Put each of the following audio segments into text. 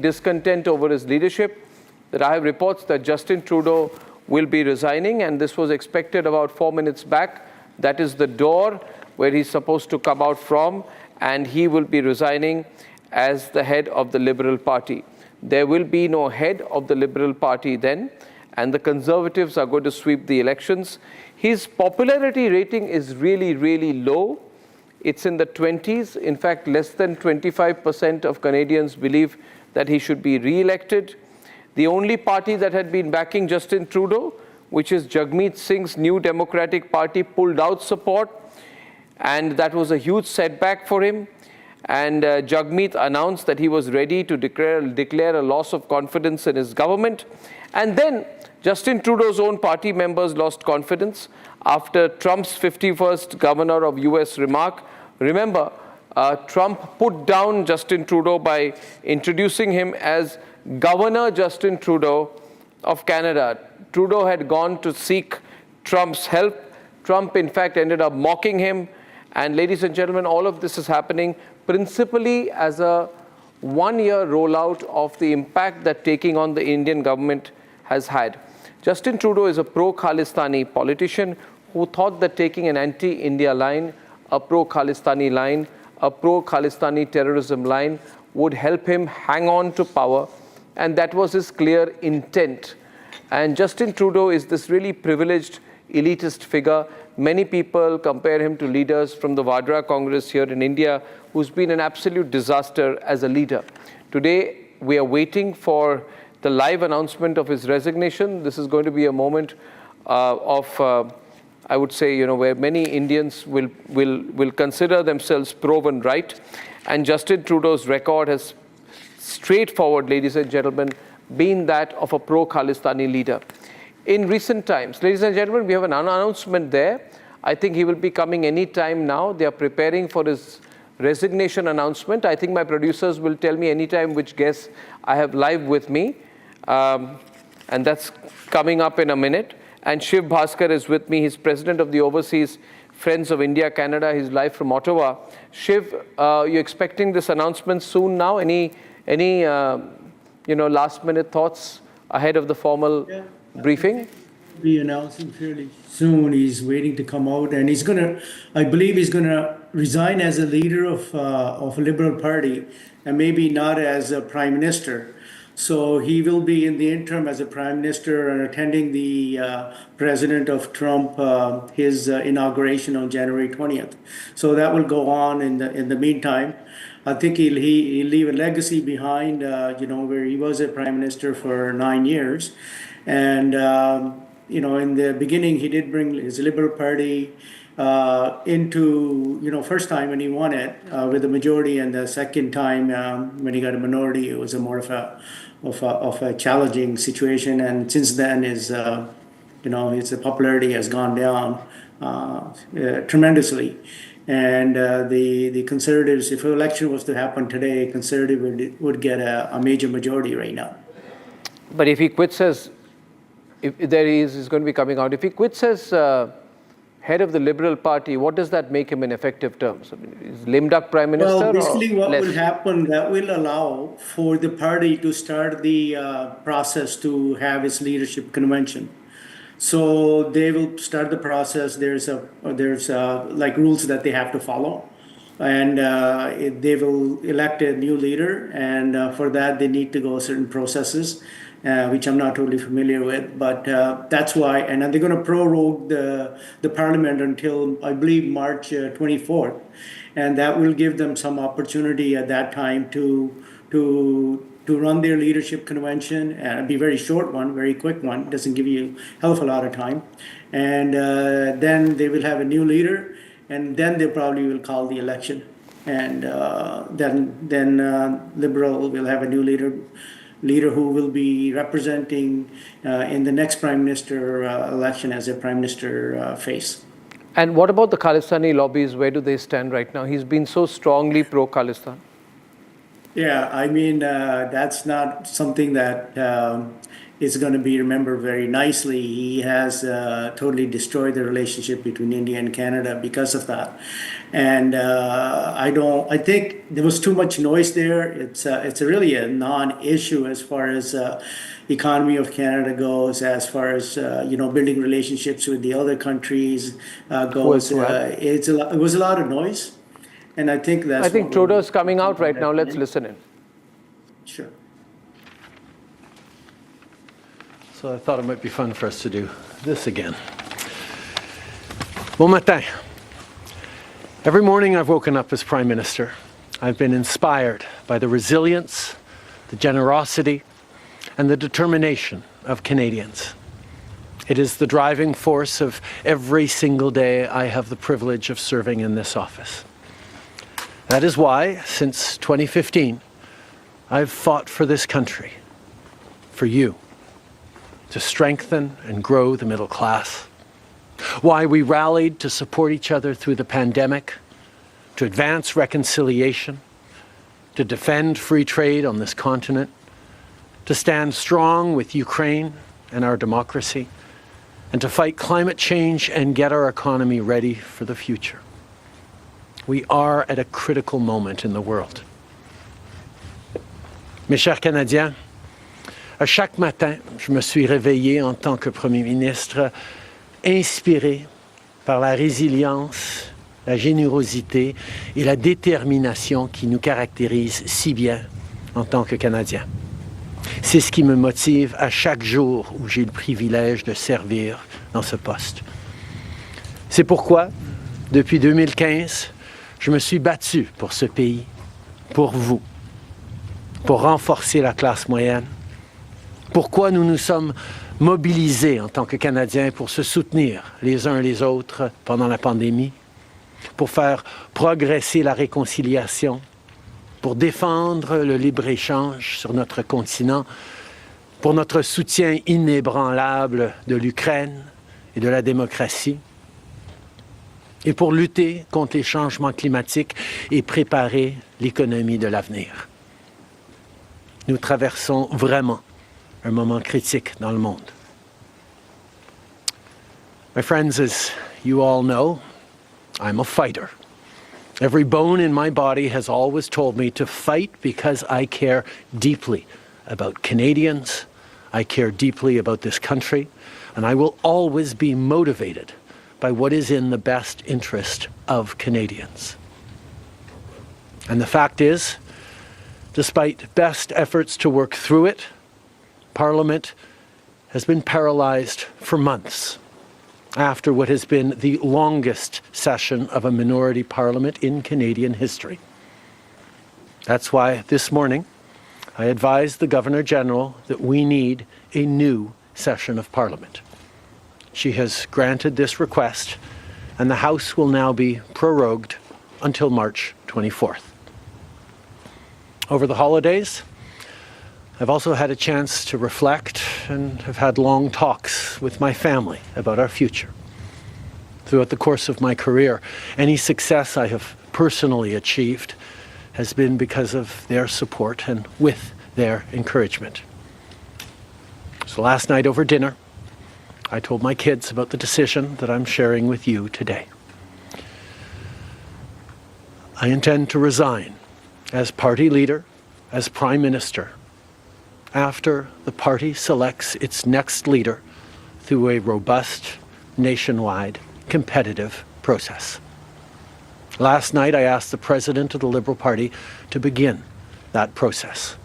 discontent over his leadership, that I have reports that Justin Trudeau will be resigning, and this was expected about 4 minutes back. That is the door where he's supposed to come out from, and he will be resigning as the head of the Liberal Party. There will be no head of the Liberal Party then, and the Conservatives are going to sweep the elections. His popularity rating is really, really low. It's in the 20s. In fact, less than 25% of Canadians believe that he should be re-elected. The only party that had been backing Justin Trudeau, which is Jagmeet Singh's New Democratic Party, pulled out support, and that was a huge setback for him. And Jagmeet announced that he was ready to declare a loss of confidence in his government. And then Justin Trudeau's own party members lost confidence after Trump's 51st governor of US remark. Remember, Trump put down Justin Trudeau by introducing him as Governor Justin Trudeau of Canada. Trudeau had gone to seek Trump's help. Trump, in fact, ended up mocking him. And ladies and gentlemen, all of this is happening principally as a one-year rollout of the impact that taking on the Indian government has had. Justin Trudeau is a pro-Khalistani politician who thought that taking an anti-India line, a pro-Khalistani line, a pro-Khalistani terrorism line would help him hang on to power, and that was his clear intent. And Justin Trudeau is this really privileged, elitist figure. Many people compare him to leaders from the Vadra Congress here in India, who's been an absolute disaster as a leader. Today, we are waiting for the live announcement of his resignation. This is going to be a moment I would say, where many Indians will consider themselves proven right. And Justin Trudeau's record has straightforward, ladies and gentlemen, been that of a pro-Khalistani leader. In recent times, ladies and gentlemen, we have an announcement there. I think he will be coming any time now. They are preparing for his resignation announcement. I think my producers will tell me anytime which guests I have live with me. And that's coming up in a minute. And Shiv Bhaskar is with me. He's president of the Overseas Friends of India, Canada. He's live from Ottawa. Shiv, you're expecting this announcement soon now? Any last-minute thoughts ahead of the formal briefing? Be announcing fairly soon. He's waiting to come out, and I believe he's gonna resign as a leader of a Liberal Party, and maybe not as a Prime Minister. So he will be in the interim as a Prime Minister and attending the President of Trump, his inauguration on January 20th. So that will go on in the meantime. I think he'll leave a legacy behind, where he was a Prime Minister for 9 years. And, in the beginning, he did bring his Liberal Party into, first time when he won it with a majority, and the second time when he got a minority, it was a more of a challenging situation. And since then, his popularity has gone down tremendously. And the Conservatives, if an election was to happen today, Conservative would get a major majority right now. But if he quits as, he's going to be coming out. If he quits as head of the Liberal Party, what does that make him in effective terms? I mean, is lame duck Prime Minister? Well, basically what will happen, that will allow for the party to start the process to have its leadership convention. So they will start the process. There's like rules that they have to follow, and they will elect a new leader, and for that they need to go certain processes, which I'm not totally familiar with. But that's why, and then they're going to prorogue the parliament until I believe March 24th, and that will give them some opportunity at that time to run their leadership convention, and it'll be a very short one, very quick one. It doesn't give you a hell of a lot of time. And then they will have a new leader, and then they probably will call the election. And then Liberal will have a new leader who will be representing in the next Prime Minister election as a Prime Minister face. And what about the Khalistani lobbies? Where do they stand right now? He's been so strongly pro-Khalistan. Yeah, I mean, that's not something that is going to be remembered very nicely. He has totally destroyed the relationship between India and Canada because of that. And I think there was too much noise there. It's really a non-issue as far as economy of Canada goes, as far as, building relationships with the other countries goes. It was a lot of noise. And I think that's I think what Trudeau's coming out right now. Let's listen in. Sure. So I thought it might be fun for us to do this again. Bon matin. Every morning I've woken up as Prime Minister. I've been inspired by the resilience, the generosity, and the determination of Canadians. It is the driving force of every single day I have the privilege of serving in this office. That is why, since 2015, I've fought for this country, for you, to strengthen and grow the middle class. Why we rallied to support each other through the pandemic, to advance reconciliation, to defend free trade on this continent, to stand strong with Ukraine and our democracy, and to fight climate change and get our economy ready for the future. We are at a critical moment in the world. Mes chers Canadiens, à chaque matin, je me suis réveillé en tant que Premier ministre, inspiré par la résilience, la générosité et la détermination qui nous caractérisent si bien en tant que Canadiens. C'est ce qui me motive à chaque jour où j'ai le privilège de servir dans ce poste. C'est pourquoi, depuis 2015, je me suis battu pour ce pays, pour vous, pour renforcer la classe moyenne. Pourquoi nous nous sommes mobilisés en tant que Canadiens pour se soutenir les uns les autres pendant la pandémie, pour faire progresser la réconciliation, pour défendre le libre-échange sur notre continent, pour notre soutien inébranlable de l'Ukraine et de la démocratie, et pour lutter contre les changements climatiques et préparer l'économie de l'avenir. Nous traversons vraiment un moment critique dans le monde. My friends, as you all know, I'm a fighter. Every bone in my body has always told me to fight because I care deeply about Canadians, I care deeply about this country, and I will always be motivated by what is in the best interest of Canadians. And the fact is, despite best efforts to work through it, Parliament has been paralyzed for months after what has been the longest session of a minority parliament in Canadian history. That's why this morning I advised the Governor-General that we need a new session of Parliament. She has granted this request, and the House will now be prorogued until March 24th. Over the holidays, I've also had a chance to reflect and have had long talks with my family about our future. Throughout the course of my career, any success I have personally achieved has been because of their support and with their encouragement. So last night over dinner, I told my kids about the decision that I'm sharing with you today. I intend to resign as party leader, as Prime Minister, after the party selects its next leader through a robust, nationwide, competitive process. Last night, I asked the President of the Liberal Party to begin that process.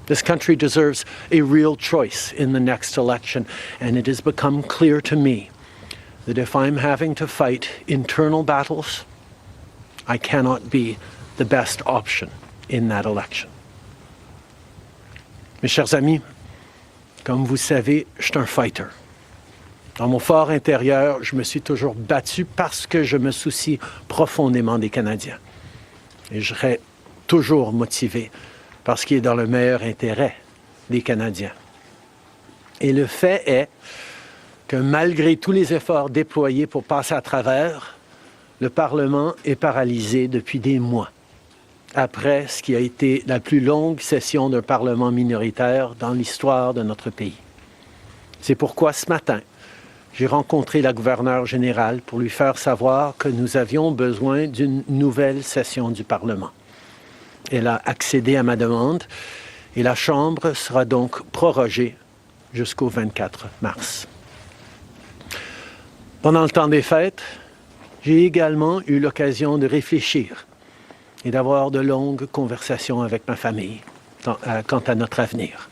This country deserves a real choice in the next election, and it has become clear to me that if I'm having to fight internal battles, I cannot be the best option in that election. Mes chers amis, comme vous savez, je suis un fighter. Dans mon fort intérieur, je me suis toujours battu parce que je me soucie profondément des Canadiens. Et je serai toujours motivé par ce qui est dans le meilleur intérêt des Canadiens. Et le fait est que malgré tous les efforts déployés pour passer à travers, le Parlement est paralysé depuis des mois. après ce qui a été la plus longue session d'un Parlement minoritaire dans l'histoire de notre pays. C'est pourquoi ce matin, j'ai rencontré la gouverneure générale pour lui faire savoir que nous avions besoin d'une nouvelle session du Parlement. Elle a accédé à ma demande et la Chambre sera donc prorogée jusqu'au 24 mars. Pendant le temps des fêtes, j'ai également eu l'occasion de réfléchir et d'avoir de longues conversations avec ma famille quant à notre avenir.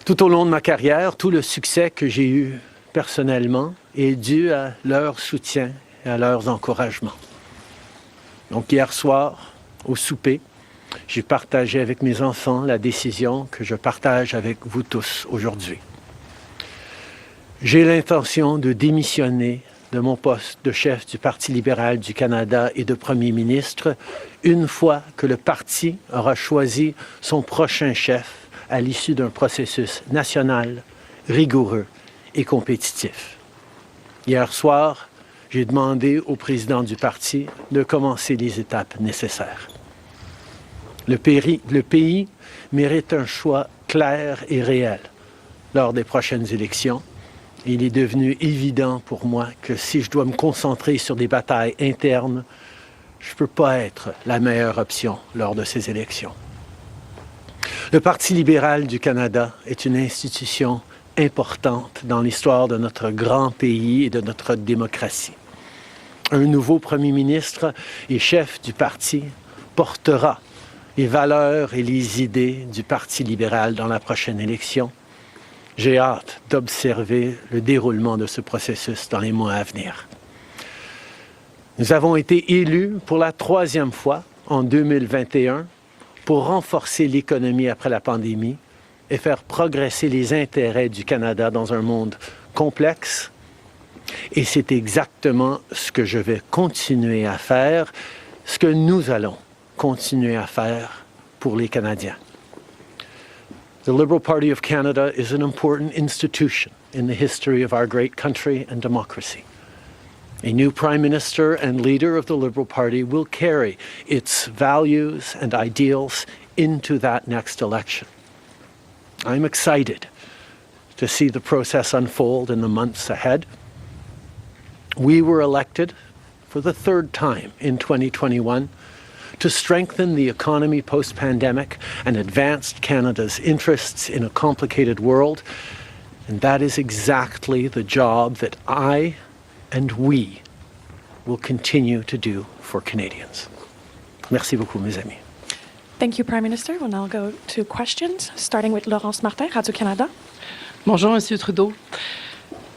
Tout au long de ma carrière, tout le succès que j'ai eu personnellement est dû à leur soutien et à leurs encouragements. Donc hier soir, au souper, j'ai partagé avec mes enfants la décision que je partage avec vous tous aujourd'hui. J'ai l'intention de démissionner de mon poste de chef du Parti libéral du Canada et de Premier ministre une fois que le parti aura choisi son prochain chef à l'issue d'un processus national, rigoureux et compétitif. Hier soir, j'ai demandé au président du parti de commencer les étapes nécessaires. Le pays mérite un choix clair et réel lors des prochaines élections. Il est devenu évident pour moi que si je dois me concentrer sur des batailles internes, je ne peux pas être la meilleure option lors de ces élections. Le Parti libéral du Canada est une institution importante dans l'histoire de notre grand pays et de notre démocratie. Un nouveau premier ministre et chef du parti portera les valeurs et les idées du Parti libéral dans la prochaine élection. J'ai hâte d'observer le déroulement de ce processus dans les mois à venir. Nous avons été élus pour la 3e fois en 2021 pour renforcer l'économie après la pandémie et faire progresser les intérêts du Canada dans un monde complexe. Et c'est exactement ce que je vais continuer à faire, ce que nous allons continuer à faire pour les Canadiens. The Liberal Party of Canada is an important institution in the history of our great country and democracy. A new Prime Minister and leader of the Liberal Party will carry its values and ideals into that next election. I'm excited to see the process unfold in the months ahead. We were elected for the 3rd time in 2021 to strengthen the economy post-pandemic and advance Canada's interests in a complicated world. And that is exactly the job that I and we will continue to do for Canadians. Merci beaucoup, mes amis. Thank you, Prime Minister. We'll now go to questions, starting with Laurence Martin, Radio-Canada. Bonjour, Monsieur Trudeau.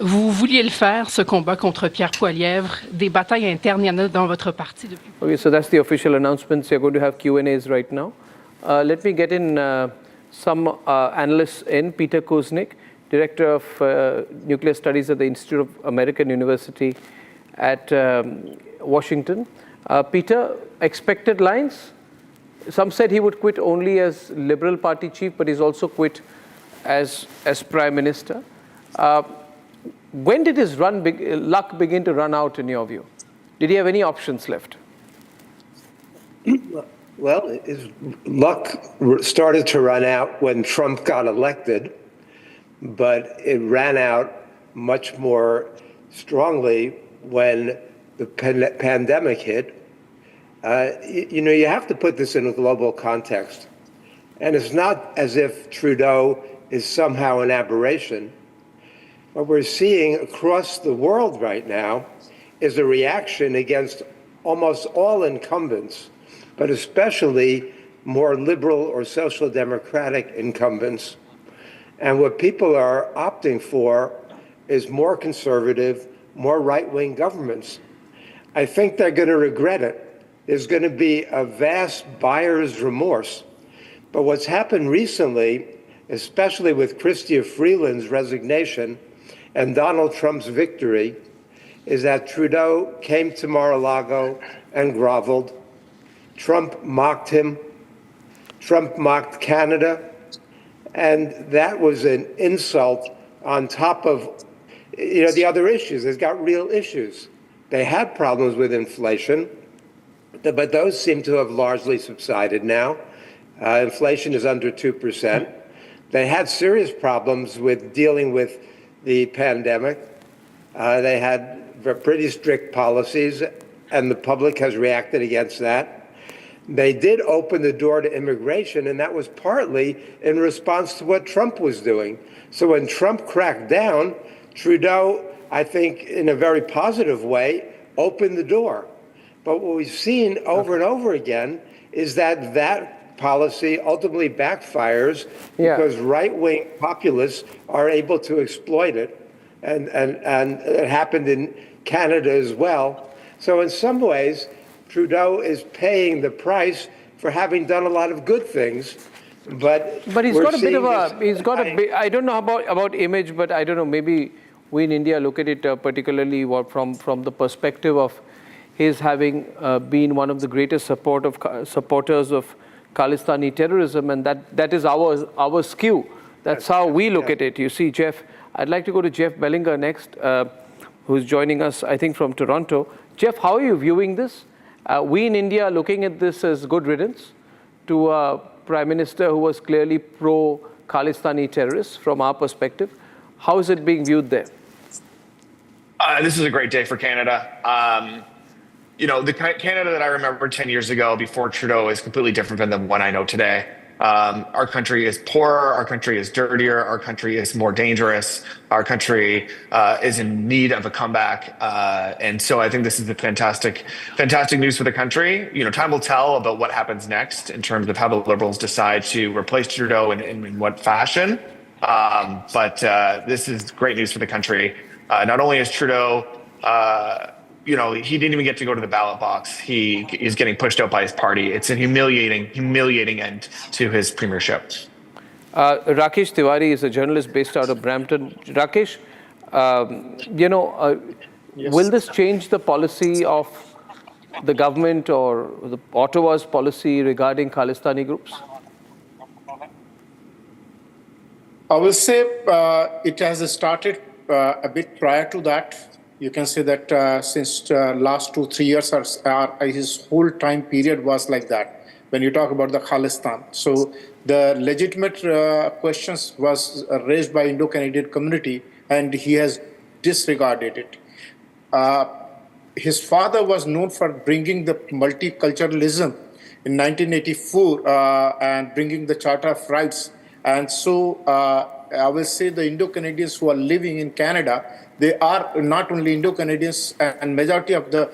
Vous vouliez le faire, ce combat contre Pierre Poilievre. Des batailles internes, il y en a dans votre parti depuis. Okay, so that's the official announcements. You're going to have Q&As right now. Let me get in some analysts in. Peter Kuznick, Director of Nuclear Studies at the Institute of American University at Washington. Peter, expected lines? Some said he would quit only as Liberal Party chief, but he's also quit as Prime Minister. When did his luck begin to run out, in your view? Did he have any options left? Well, his luck started to run out when Trump got elected, but it ran out much more strongly when the pandemic hit. You have to put this in a global context. And it's not as if Trudeau is somehow an aberration. What we're seeing across the world right now is a reaction against almost all incumbents, but especially more liberal or social democratic incumbents. And what people are opting for is more conservative, more right-wing governments. I think they're going to regret it. There's going to be a vast buyer's remorse. But what's happened recently, especially with Chrystia Freeland's resignation and Donald Trump's victory, is that Trudeau came to Mar-a-Lago and groveled. Trump mocked him. Trump mocked Canada. And that was an insult on top of, the other issues. They've got real issues. They have problems with inflation. but those seem to have largely subsided now. Inflation is under 2%. They had serious problems with dealing with the pandemic. They had pretty strict policies, and the public has reacted against that. They did open the door to immigration, and that was partly in response to what Trump was doing. So when Trump cracked down, Trudeau, I think, in a very positive way, opened the door. But what we've seen over and over again is that that policy ultimately backfires because right-wing populists are able to exploit it. And it happened in Canada as well. So in some ways, Trudeau is paying the price for having done a lot of good things, but he's got a bit of a, I don't know about image, but I don't know, maybe we in India look at it particularly from the perspective of his having been one of the greatest supporters of Khalistani terrorism, and that is our skew. That's how we look at it. You see, Jeff, I'd like to go to Jeff Bellinger next, who's joining us, I think, from Toronto. Jeff, how are you viewing this? We in India are looking at this as good riddance to a Prime Minister who was clearly pro-Khalistani terrorists from our perspective. How is it being viewed there? This is a great day for Canada. The Canada that I remember 10 years ago before Trudeau is completely different than the one I know today. Our country is poorer, our country is dirtier, our country is more dangerous, our country is in need of a comeback. And so I think this is a fantastic news for the country. Time will tell about what happens next in terms of how the Liberals decide to replace Trudeau and in what fashion. But this is great news for the country. Not only is Trudeau he didn't even get to go to the ballot box. He is getting pushed out by his party. It's a humiliating end to his premiership. Rakesh Tiwari is a journalist based out of Brampton. Rakesh, will this change the policy of the government or the Ottawa's policy regarding Khalistani groups? I will say it has started a bit prior to that. You can say that since last 2-3 years, his whole time period was like that. When you talk about the Khalistan, so the legitimate questions was raised by Indo-Canadian community, and he has disregarded it. His father was known for bringing the multiculturalism in 1984 and bringing the Charter of Rights. And so I will say the Indo-Canadians who are living in Canada, they are not only Indo-Canadians, and majority of the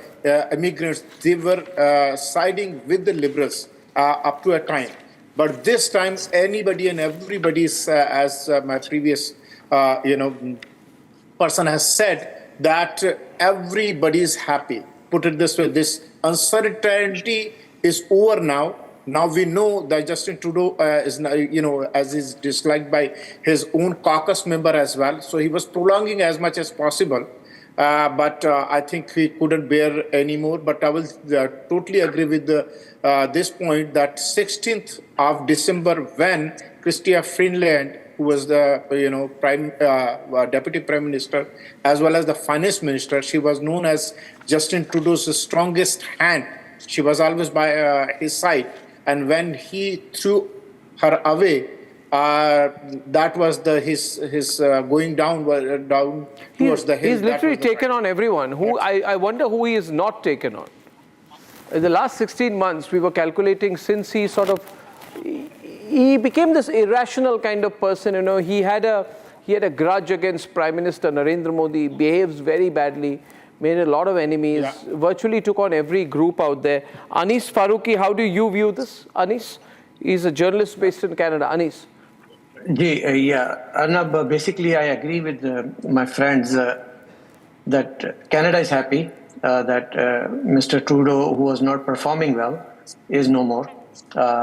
immigrants, they were siding with the Liberals up to a time. But this time, anybody and everybody is, as my previous person has said, that everybody is happy. Put it this way, this uncertainty is over now. Now we know that Justin Trudeau is, as is disliked by his own caucus member as well. So he was prolonging as much as possible. But I think he couldn't bear anymore. But I will totally agree with this point that 16th of December, when Chrystia Freeland, who was the Deputy Prime Minister, as well as the Finance Minister, she was known as Justin Trudeau's strongest hand. She was always by his side. And when he threw her away, that was his going down towards the hill. He's literally taken on everyone. I wonder who he is not taken on. In the last 16 months, we were calculating since he he became this irrational kind of person. He had a grudge against Prime Minister Narendra Modi, behaves very badly, made a lot of enemies, virtually took on every group out there. Anis Faruqi, how do you view this? Anis, he's a journalist based in Canada. Anis. Arnab, basically I agree with my friends that Canada is happy that Mr. Trudeau, who was not performing well, is no more.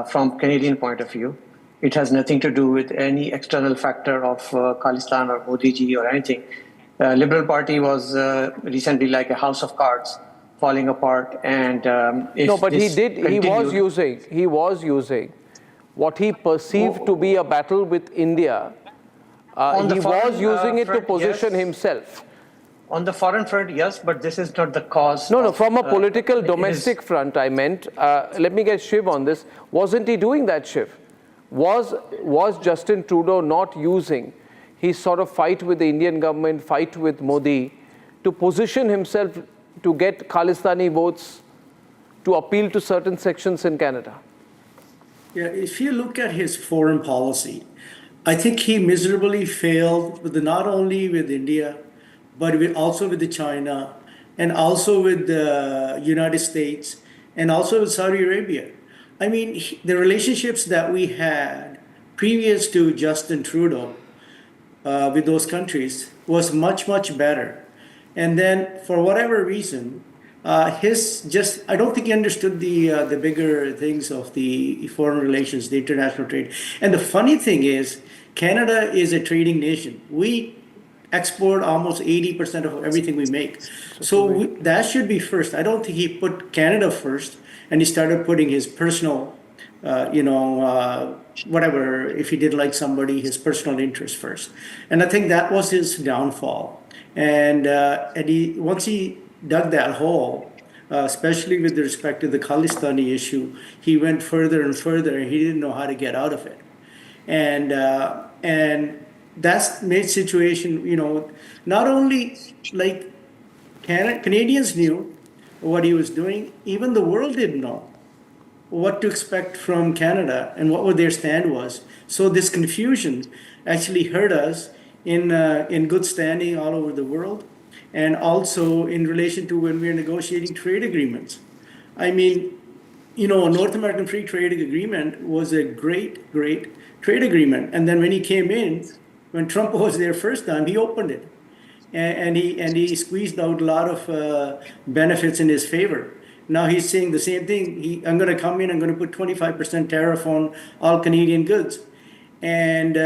From Canadian point of view, it has nothing to do with any external factor of Khalistan or Modi ji or anything. Liberal Party was recently like a house of cards falling apart, and he was using what he perceived to be a battle with India. He was using it to position himself. On the foreign front, yes, but this is not the cause. No, from a political domestic is, front, I meant. Let me get Shiv on this. Wasn't he doing that, Shiv? Was Justin Trudeau not using his sort of fight with the Indian government, fight with Modi, to position himself to get Khalistani votes, to appeal to certain sections in Canada? Yeah, if you look at his foreign policy, I think he miserably failed with not only with India, but also with the China, and also with the United States, and also with Saudi Arabia. I mean, the relationships that we had previous to Justin Trudeau with those countries was much, much better. And then, for whatever reason, I don't think he understood the bigger things of the foreign relations, the international trade. And the funny thing is, Canada is a trading nation. We export almost 80% of everything we make. So that should be first. I don't think he put Canada first, and he started putting his personal, whatever, if he did like somebody, his personal interest first. And I think that was his downfall. And once he dug that hole, especially with respect to the Khalistani issue, he went further and further, and he didn't know how to get out of it. And that's made situation, not only like Canadians knew what he was doing, even the world didn't know what to expect from Canada and what their stand was. So this confusion actually hurt us in good standing all over the world, and also in relation to when we are negotiating trade agreements. I mean, a North American Free Trade Agreement was a great, great trade agreement. And then when he came in, when Trump was there first time, he opened it. And he squeezed out a lot of benefits in his favor. Now he's saying the same thing. I'm going to come in, I'm going to put 25% tariff on all Canadian goods. And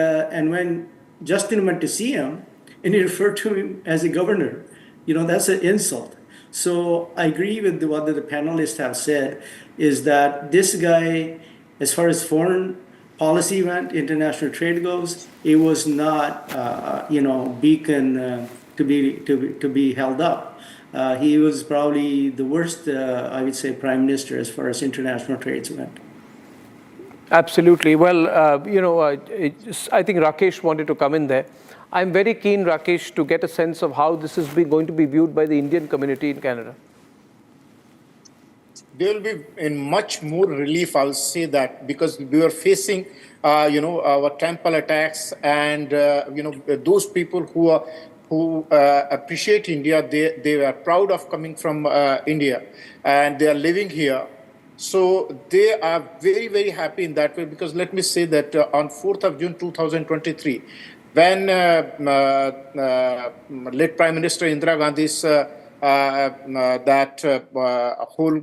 when Justin went to see him, and he referred to him as a governor, that's an insult. So I agree with what the panelists have said, is that this guy, as far as foreign policy went, international trade goes, it was not, beacon to be held up. He was probably the worst, I would say, prime minister as far as international trades went. Absolutely. Well, I think Rakesh wanted to come in there. I'm very keen, Rakesh, to get a sense of how this is going to be viewed by the Indian community in Canada. They will be in much more relief, I'll say that, because we were facing, our temple attacks, and, those people who appreciate India, they were proud of coming from India, and they are living here. So they are very, very happy in that way, because let me say that on 4th of June 2023, when late Prime Minister Indira Gandhi's whole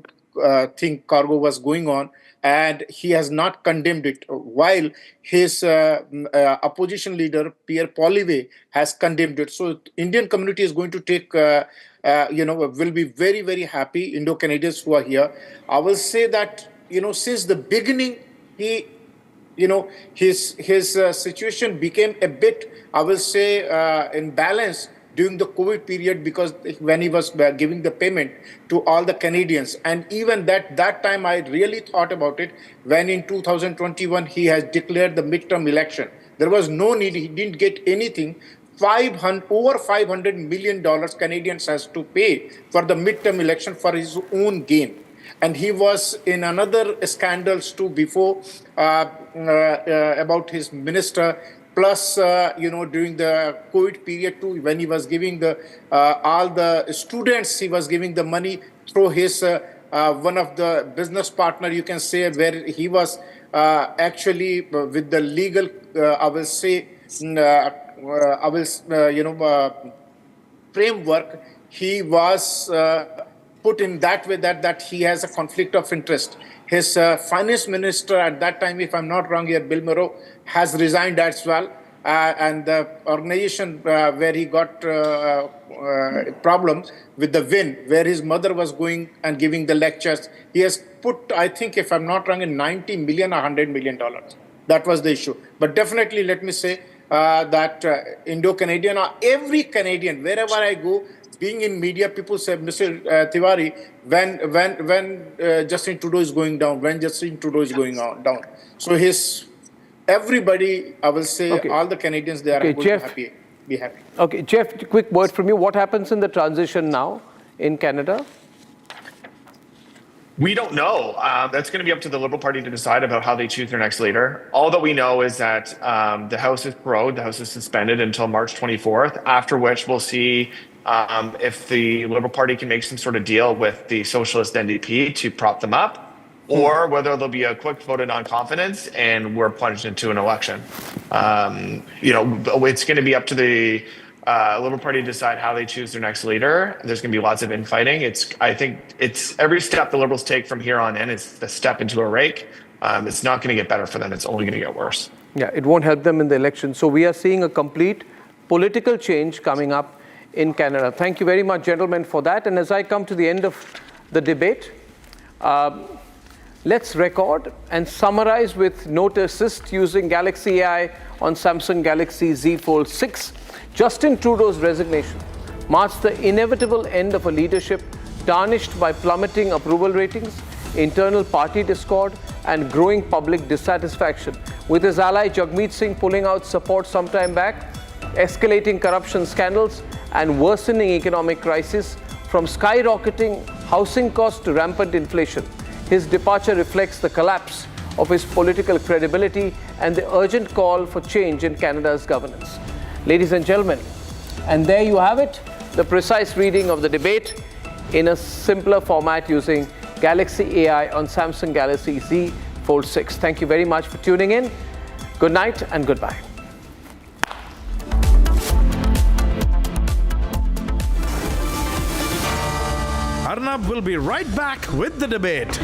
thing, cargo was going on, and he has not condemned it, while his opposition leader, Pierre Poilievre, has condemned it. So Indian community is going to take, will be very, very happy, Indo-Canadians who are here. I will say that, since the beginning, his situation became a bit, I will say, imbalanced during the COVID period, because when he was giving the payment to all the Canadians. And even that time, I really thought about it, when in 2021, he has declared the midterm election. There was no need, he didn't get anything. Over $500 million Canadians has to pay for the midterm election for his own gain. And he was in another scandals too before about his minister. Plus, during the COVID period too, when he was giving the all the students, he was giving the money through his one of the business partner, you can say, where he was actually with the legal, I will say, framework. He was put in that way that he has a conflict of interest. His finance minister at that time, if I'm not wrong here, Bill Murrow, has resigned as well. And the organization where he got problems with the WIN, where his mother was going and giving the lectures, he has put, I think, if I'm not wrong, in $90 million or $100 million. That was the issue. But definitely, let me say that Indo-Canadian, or every Canadian, wherever I go, being in media, people say, Mr. Tiwari, when Justin Trudeau is going down, when Justin Trudeau is going down. So everybody, I will say, Okay. all the Canadians, they are Okay, going Jeff. to be happy. Okay, Jeff, quick word from you. What happens in the transition now in Canada? We don't know. That's going to be up to the Liberal Party to decide about how they choose their next leader. All that we know is that the House is prorogued, the House is suspended until March 24th, after which we'll see if the Liberal Party can make some sort of deal with the Socialist NDP to prop them up, or whether there'll be a quick vote of non-confidence and we're plunged into an election. It's going to be up to the Liberal Party to decide how they choose their next leader. There's going to be lots of infighting. I think it's every step the Liberals take from here on in is a step into a rake. It's not going to get better for them. It's only going to get worse. Yeah, it won't help them in the election. So we are seeing a complete political change coming up in Canada. Thank you very much, gentlemen, for that. And as I come to the end of the debate, let's record and summarize with Note Assist using Galaxy AI on Samsung Galaxy Z Fold 6. Justin Trudeau's resignation marks the inevitable end of a leadership tarnished by plummeting approval ratings, internal party discord, and growing public dissatisfaction. With his ally Jagmeet Singh pulling out support sometime back, escalating corruption scandals, and worsening economic crisis, from skyrocketing housing costs to rampant inflation, his departure reflects the collapse of his political credibility and the urgent call for change in Canada's governance. Ladies and gentlemen, and there you have it, the precise reading of the debate in a simpler format using Galaxy AI on Samsung Galaxy Z Fold 6. Thank you very much for tuning in. Good night and goodbye. Arnab will be right back with the debate.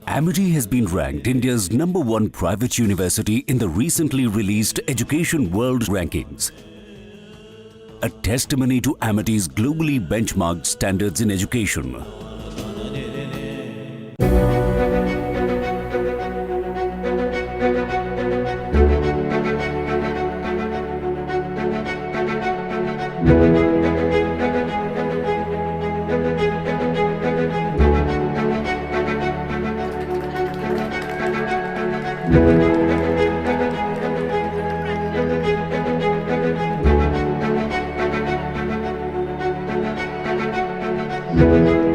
Amity has been ranked India's #1 private university in the recently released Education World Rankings. A testimony to Amity's globally benchmarked standards in education. Thank you.